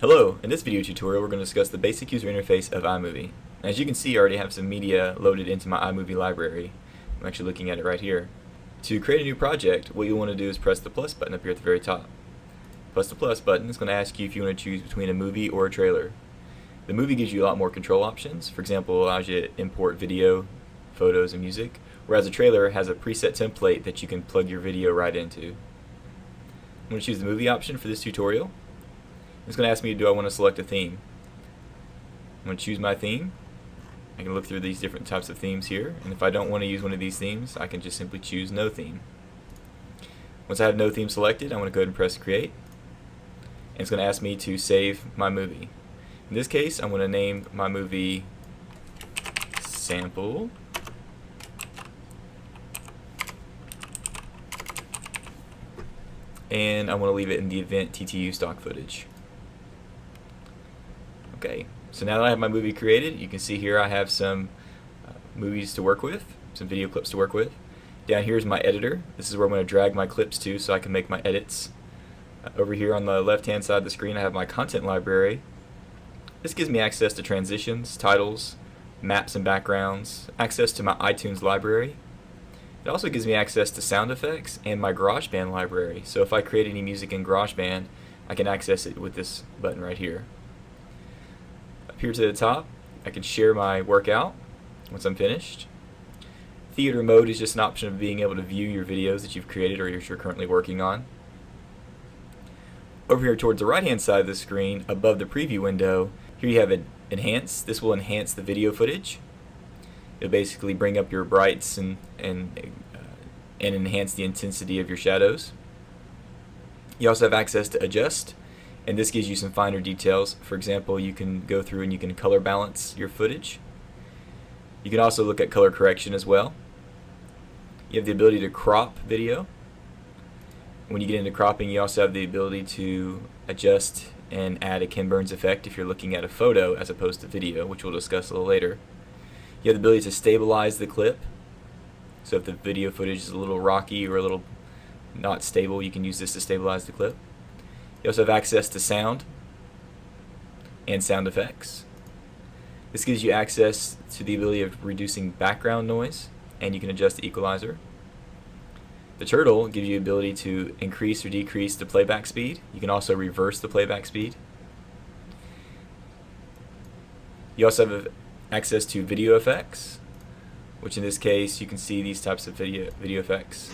Hello, in this video tutorial we're going to discuss the basic user interface of iMovie. As you can see, I already have some media loaded into my iMovie library. I'm actually looking at it right here. To create a new project, what you'll want to do is press the plus button up here at the very top. Press the plus button. It's going to ask you if you want to choose between a movie or a trailer. The movie gives you a lot more control options. For example, it allows you to import video, photos, and music, whereas a trailer has a preset template that you can plug your video right into. I'm going to choose the movie option for this tutorial. It's going to ask me, do I want to select a theme? I'm going to choose my theme. I can look through these different types of themes here, and if I don't want to use one of these themes, I can just simply choose no theme. Once I have no theme selected, I'm going to go ahead and press create, and it's going to ask me to save my movie. In this case, I'm going to name my movie Sample, and I'm going to leave it in the event TTU stock footage. Okay, so now that I have my movie created, you can see here I have some movies to work with, some video clips to work with. Down here is my editor. This is where I'm going to drag my clips to so I can make my edits. Over here on the left hand side of the screen I have my content library. This gives me access to transitions, titles, maps and backgrounds, access to my iTunes library. It also gives me access to sound effects and my GarageBand library. So if I create any music in GarageBand, I can access it with this button right here. Up here to the top, I can share my workout once I'm finished. Theater mode is just an option of being able to view your videos that you've created or you're currently working on. Over here towards the right hand side of the screen, above the preview window, here you have Enhance. This will enhance the video footage. It'll basically bring up your brights and enhance the intensity of your shadows. You also have access to Adjust, and this gives you some finer details. For example, you can go through and you can color balance your footage. You can also look at color correction as well. You have the ability to crop video. When you get into cropping, you also have the ability to adjust and add a Ken Burns effect if you're looking at a photo as opposed to video, which we'll discuss a little later. You have the ability to stabilize the clip. So if the video footage is a little rocky or a little not stable, you can use this to stabilize the clip. You also have access to sound and sound effects. This gives you access to the ability of reducing background noise, and you can adjust the equalizer. The turtle gives you the ability to increase or decrease the playback speed. You can also reverse the playback speed. You also have access to video effects, which in this case you can see these types of video effects.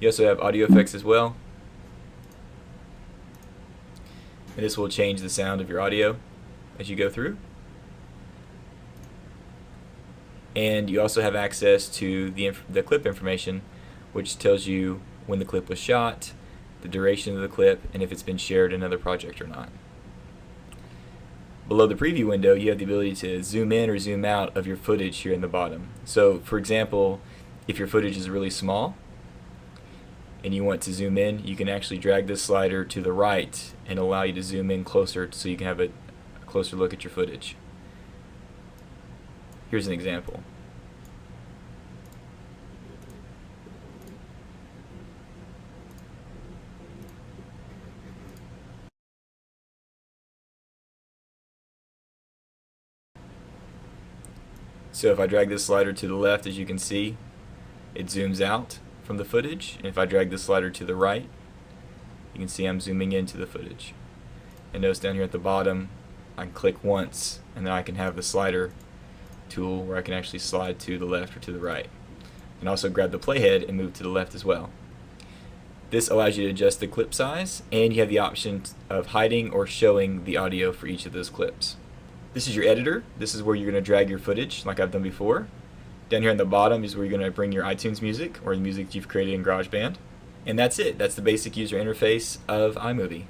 You also have audio effects as well, and this will change the sound of your audio as you go through. And you also have access to the clip information, which tells you when the clip was shot, the duration of the clip, and if it's been shared in another project or not. Below the preview window, you have the ability to zoom in or zoom out of your footage here in the bottom. So for example, if your footage is really small and you want to zoom in, you can actually drag this slider to the right and allow you to zoom in closer so you can have a closer look at your footage. Here's an example. So if I drag this slider to the left, as you can see, it zooms out from the footage, and if I drag this slider to the right, you can see I'm zooming into the footage. And notice down here at the bottom, I can click once, and then I can have the slider tool where I can actually slide to the left or to the right. And also grab the playhead and move to the left as well. This allows you to adjust the clip size, and you have the option of hiding or showing the audio for each of those clips. This is your editor. This is where you're going to drag your footage like I've done before. Down here on the bottom is where you're going to bring your iTunes music or the music you've created in GarageBand. And that's it. That's the basic user interface of iMovie.